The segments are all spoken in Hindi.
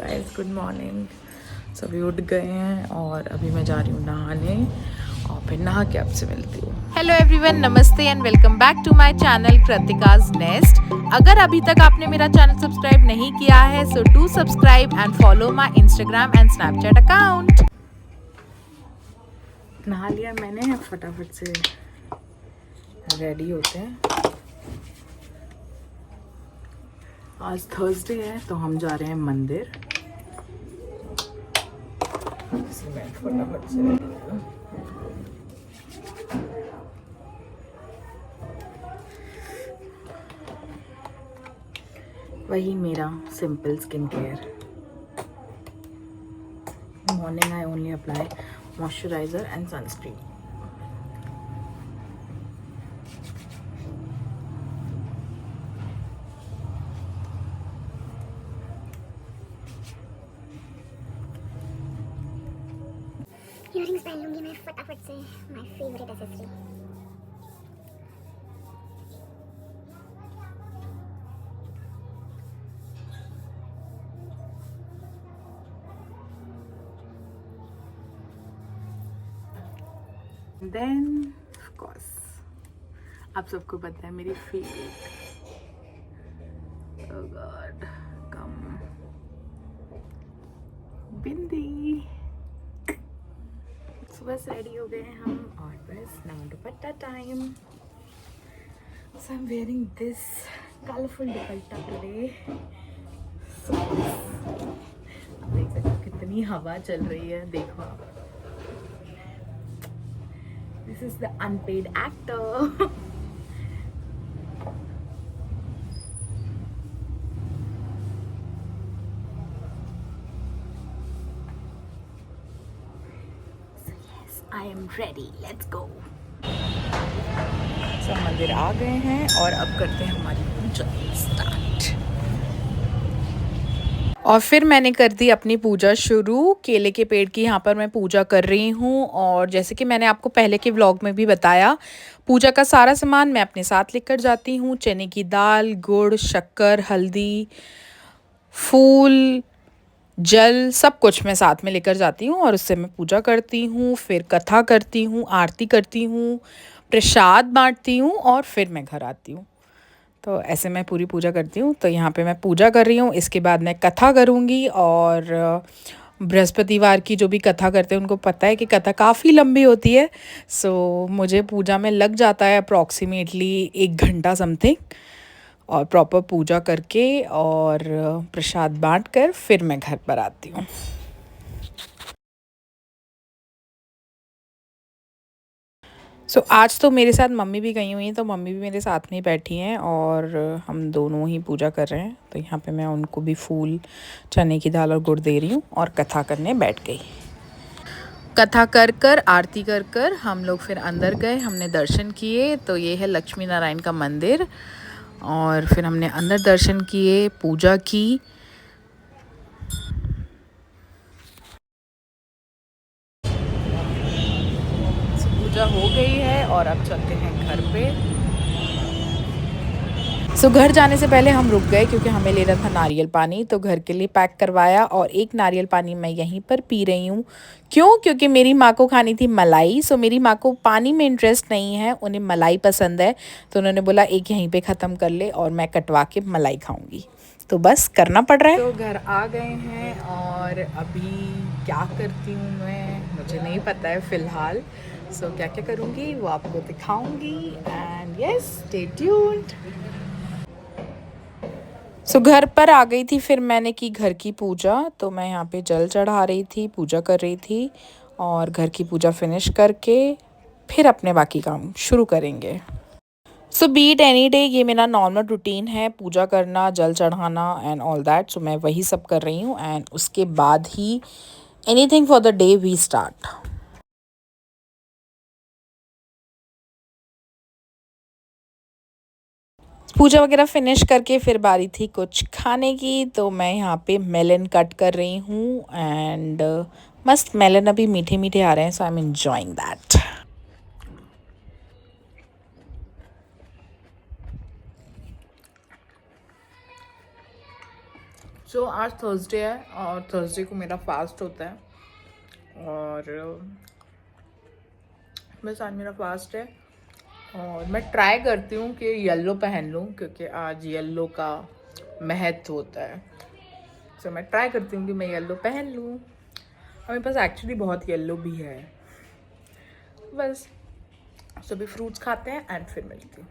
Guys, good morning. सभी उठ गए हैं और अभी मैं जा रही हूँ नहाने और फिर नहा के आपसे मिलती हूँ। हेलो एवरीवन, नमस्ते and welcome back to my channel Kritika's nest. अगर अभी तक आपने मेरा चैनल सब्सक्राइब नहीं किया है so do subscribe and follow my Instagram and Snapchat account. नहा लिया मैंने, फटाफट से रेडी होते हैं। आज थर्सडे है तो हम जा रहे हैं मंदिर। इसलिए मैं फटाफट से रेडी हूँ। वही मेरा simple skin care. Morning I only apply moisturiser and sunscreen. Earrings पहन लूंगी मैं फटाफट से। My favourite accessory. Then of course आप सबको पता है मेरी फेवरेट, ओह गॉड, कम बिंदी। सुबह से रेडी हो गए हैं हम और बस now dupatta time. So I am wearing this colourful dupatta today. आप देख सकते हो कितनी हवा चल रही है, देखो आप। This is the unpaid actor. I am ready. Let's go. सब मंदिर आ गए हैं और अब करते हैं हमारी पूजा स्टार्ट। और फिर मैंने कर दी अपनी पूजा शुरू। केले के पेड़ की यहाँ पर मैं पूजा कर रही हूँ और जैसे कि मैंने आपको पहले के व्लॉग में भी बताया, पूजा का सारा सामान मैं अपने साथ लेकर जाती हूँ। चने की दाल, गुड़, शक्कर, हल्दी, फूल, जल, सब कुछ मैं साथ में लेकर जाती हूँ और उससे मैं पूजा करती हूँ। फिर कथा करती हूँ, आरती करती हूँ, प्रसाद बांटती हूँ और फिर मैं घर आती हूँ। तो ऐसे मैं पूरी पूजा करती हूँ। तो यहाँ पे मैं पूजा कर रही हूँ, इसके बाद मैं कथा करूँगी। और बृहस्पतिवार की जो भी कथा करते हैं उनको पता है कि कथा काफ़ी लंबी होती है। सो मुझे पूजा में लग जाता है अप्रॉक्सीमेटली 1 घंटा समथिंग। और प्रॉपर पूजा करके और प्रसाद बांट कर फिर मैं घर पर आती हूँ। आज तो मेरे साथ मम्मी भी गई हुई हैं, तो मम्मी भी मेरे साथ में ही बैठी हैं और हम दोनों ही पूजा कर रहे हैं। तो यहाँ पे मैं उनको भी फूल, चने की दाल और गुड़ दे रही हूँ और कथा करने बैठ गई। कथा कर कर आरती कर कर हम लोग फिर अंदर गए, हमने दर्शन किए। तो ये है लक्ष्मी नारायण का मंदिर और फिर हमने अंदर दर्शन किए, पूजा की। पूजा हो गई है और अब चलते हैं घर पे। घर जाने से पहले हम रुक गए क्योंकि हमें लेना था नारियल पानी। तो घर के लिए पैक करवाया और एक नारियल पानी मैं यहीं पर पी रही हूँ। क्यों? क्योंकि मेरी माँ को खानी थी मलाई। मेरी माँ को पानी में इंटरेस्ट नहीं है, उन्हें मलाई पसंद है। तो उन्होंने बोला एक यहीं पे ख़त्म कर ले और मैं कटवा के मलाई खाऊंगी। तो बस करना पड़ रहा है। तो घर आ गए हैं और अभी क्या करती हूँ मैं, मुझे नहीं पता है फ़िलहाल। क्या क्या करूँगी वो आपको दिखाऊंगी। And yes, stay tuned. घर पर आ गई थी, फिर मैंने की घर की पूजा। तो मैं यहाँ पे जल चढ़ा रही थी, पूजा कर रही थी और घर की पूजा फिनिश करके फिर अपने बाकी काम शुरू करेंगे। बी इट एनी डे, ये मेरा नॉर्मल रूटीन है, पूजा करना, जल चढ़ाना एंड ऑल दैट। मैं वही सब कर रही हूँ एंड उसके बाद ही anything for the day we start. पूजा वगैरह फिनिश करके फिर बारी थी कुछ खाने की। तो मैं यहाँ पे मेलन कट कर रही हूँ एंड मस्त मेलन अभी मीठे मीठे आ रहे हैं। सो आई एम एंजॉइंग दैट। सो आज थर्सडे है और थर्सडे को मेरा फास्ट होता है और बस आज मेरा फास्ट है और मैं ट्राई करती हूँ कि येलो पहन लूँ क्योंकि आज येलो का महत्व होता है। सो मैं ट्राई करती हूँ कि मैं येलो पहन लूँ। मेरे पास एक्चुअली बहुत येलो भी है। बस सभी फ्रूट्स खाते हैं एंड फिर मिलती हूँ।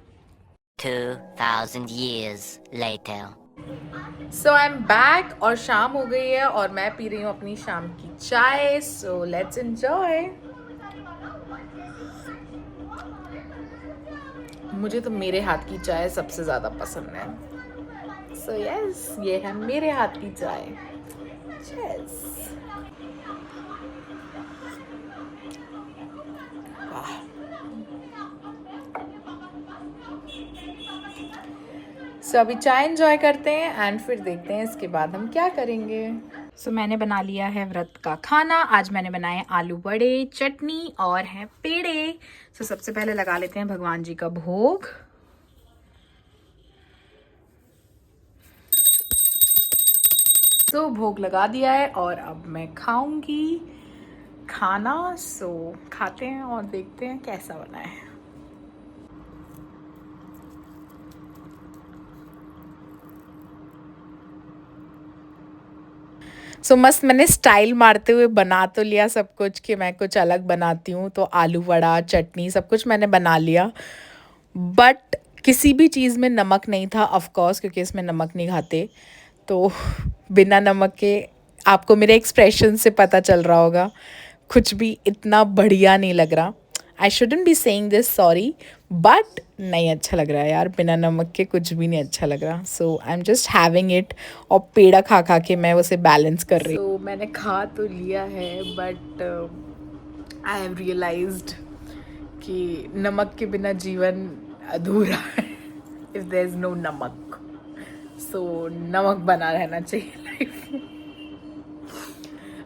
2000 years later. So I am back और शाम हो गई है और मैं पी रही हूँ अपनी शाम की चाय। So let's enjoy. मुझे तो मेरे हाथ की चाय सबसे ज़्यादा पसंद है। सो यस, ये है मेरे हाथ की चाय। Cheers. वाह। सो अभी चाय एंजॉय करते हैं एंड फिर देखते हैं इसके बाद हम क्या करेंगे। सो मैंने बना लिया है व्रत का खाना। आज मैंने बनाए आलू बड़े, चटनी और है पेड़े। सो सबसे पहले लगा लेते हैं भगवान जी का भोग। तो भोग लगा दिया है और अब मैं खाऊंगी खाना। सो खाते हैं और देखते हैं कैसा बना है। सो मस्त मैंने स्टाइल मारते हुए बना तो लिया सब कुछ कि मैं कुछ अलग बनाती हूँ। तो आलू वड़ा, चटनी सब कुछ मैंने बना लिया, बट किसी भी चीज़ में नमक नहीं था ऑफ कोर्स, क्योंकि इसमें नमक नहीं खाते। तो बिना नमक के आपको मेरे एक्सप्रेशन से पता चल रहा होगा कुछ भी इतना बढ़िया नहीं लग रहा। I shouldn't be saying this, sorry, but नहीं अच्छा लग रहा है यार, बिना नमक के कुछ भी नहीं अच्छा लग रहा। So I am just having it और पेड़ा खा खा के मैं उसे बैलेंस कर रही हूँ। तो मैंने खा तो लिया है बट आई हैव रियलाइज्ड कि नमक के बिना जीवन अधूरा है। इफ देयर इज नो नमक, सो नमक बना रहना चाहिए लाइफ में।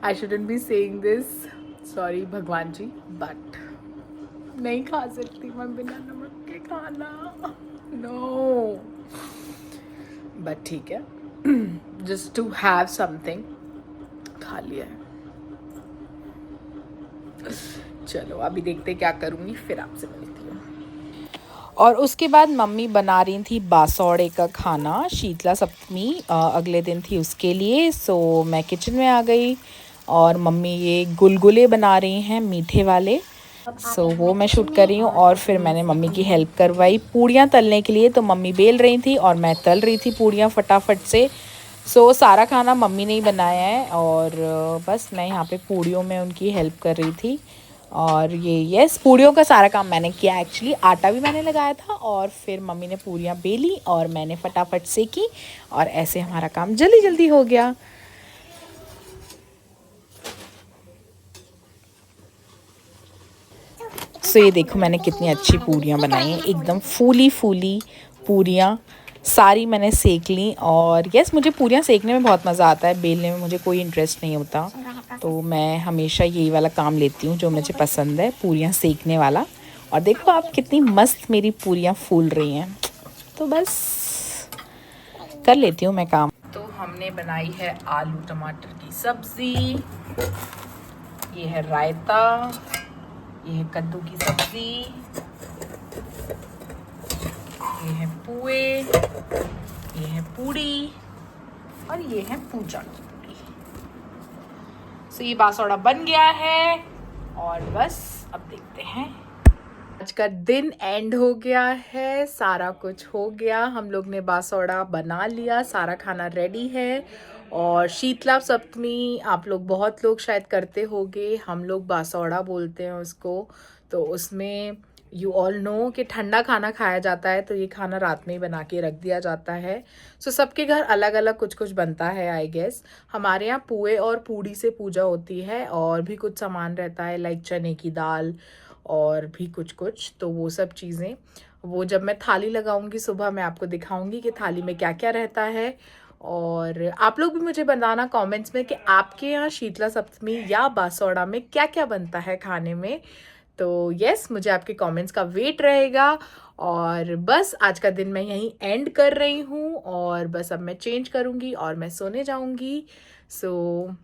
I shouldn't be saying this, sorry भगवान जी, बट नहीं खा सकती मैं बिना नमक के खाना। नो, बट ठीक है, जस्ट टू हैव समथिंग खा लिया है। चलो अभी देखते क्या करूँगी, फिर आपसे मिलती हूँ। और उसके बाद मम्मी बना रही थी बासौड़े का खाना। शीतला सप्तमी अगले दिन थी उसके लिए। सो मैं किचन में आ गई और मम्मी ये गुलगुले बना रही हैं मीठे वाले। सो वो मैं शूट कर रही हूँ और फिर मैंने मम्मी की हेल्प करवाई पूड़ियाँ तलने के लिए। तो मम्मी बेल रही थी और मैं तल रही थी पूड़ियाँ फटाफट से। सो सारा खाना मम्मी ने ही बनाया है और बस मैं यहाँ पे पूड़ियों में उनकी हेल्प कर रही थी। और ये यस, पूड़ियों का सारा काम मैंने किया एक्चुअली। आटा भी मैंने लगाया था और फिर मम्मी ने पूड़ियाँ बेली और मैंने फटाफट सेकी और ऐसे हमारा काम जल्दी जल्दी हो गया। सो ये देखो मैंने कितनी अच्छी पूड़ियाँ बनाई हैं, एकदम फूली फूली पूड़ियाँ सारी मैंने सेक ली। और यस, मुझे पूड़ियाँ सेकने में बहुत मज़ा आता है, बेलने में मुझे कोई इंटरेस्ट नहीं होता। तो मैं हमेशा यही वाला काम लेती हूँ जो मुझे पसंद है, पूड़ियाँ सेकने वाला। और देखो आप कितनी मस्त मेरी पूड़ियाँ फूल रही हैं। तो बस कर लेती हूँ मैं काम। तो हमने बनाई है आलू टमाटर की सब्जी, ये है रायता, ये है कद्दू की सब्जी, ये है पुए, ये है पूड़ी और ये है पूजा की पूड़ी। सो ये बासौड़ा बन गया है और बस अब देखते हैं। आज का दिन एंड हो गया है, सारा कुछ हो गया, हम लोग ने बासौड़ा बना लिया, सारा खाना रेडी है। और शीतला सप्तमी आप लोग बहुत लोग शायद करते होंगे, हम लोग बासौड़ा बोलते हैं उसको। तो उसमें यू ऑल नो कि ठंडा खाना खाया जाता है, तो ये खाना रात में ही बना के रख दिया जाता है। सो सबके घर अलग अलग कुछ कुछ बनता है आई गेस। हमारे यहाँ पुए और पूड़ी से पूजा होती है और भी कुछ सामान रहता है लाइक चने की दाल और भी कुछ कुछ। तो वो सब चीज़ें वो जब मैं थाली लगाऊंगी सुबह मैं आपको दिखाऊंगी कि थाली में क्या क्या रहता है। और आप लोग भी मुझे बताना कमेंट्स में कि आपके यहाँ शीतला सप्तमी या बासौड़ा में क्या क्या बनता है खाने में। तो यस, मुझे आपके कमेंट्स का वेट रहेगा। और बस आज का दिन मैं यहीं एंड कर रही हूँ और बस अब मैं चेंज करूँगी और मैं सोने जाऊँगी। सो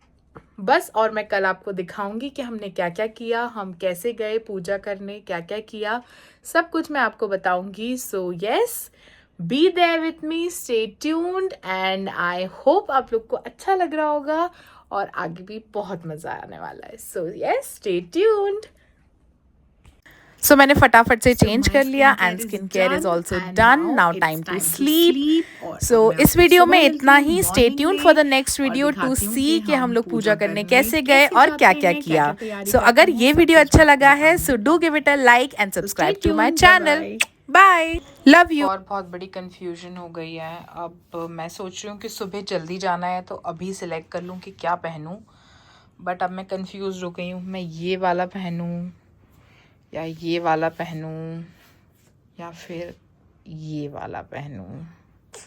बस, और मैं कल आपको दिखाऊंगी कि हमने क्या क्या किया, हम कैसे गए पूजा करने, क्या क्या किया, सब कुछ मैं आपको बताऊंगी। So yes, be there with me, stay tuned and I hope आप लोग को अच्छा लग रहा होगा और आगे भी बहुत मज़ा आने वाला है। So yes, stay tuned. So मैंने फटाफट से चेंज कर लिया and skin care is also done. Now time to sleep. So इस वीडियो में इतना ही। Stay tune for the next video to see कि हम लोग पूजा करने कैसे गए और क्या क्या किया। सो अगर ये वीडियो अच्छा लगा है so do give it a like and subscribe to my channel. Bye, love you. और बहुत बड़ी कंफ्यूजन हो गई है। अब मैं सोच रही हूँ कि सुबह जल्दी जाना है तो अभी सिलेक्ट कर लूँ कि क्या पहनूँ, बट अब मैं कंफ्यूज हो गई हूँ। मैं ये वाला पहनूँ या ये वाला पहनूं या फिर ये वाला पहनूं। I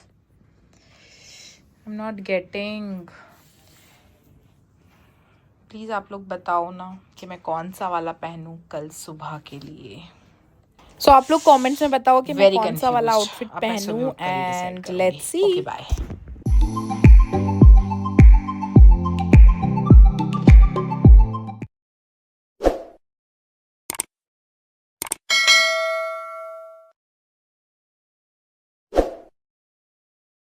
am not getting. Please आप लोग बताओ ना कि मैं कौन सा वाला पहनूं कल सुबह के लिए। सो आप लोग कमेंट्स में बताओ कि मैं कौन सा वाला आउटफिट पहनूं and let's see. Okay bye.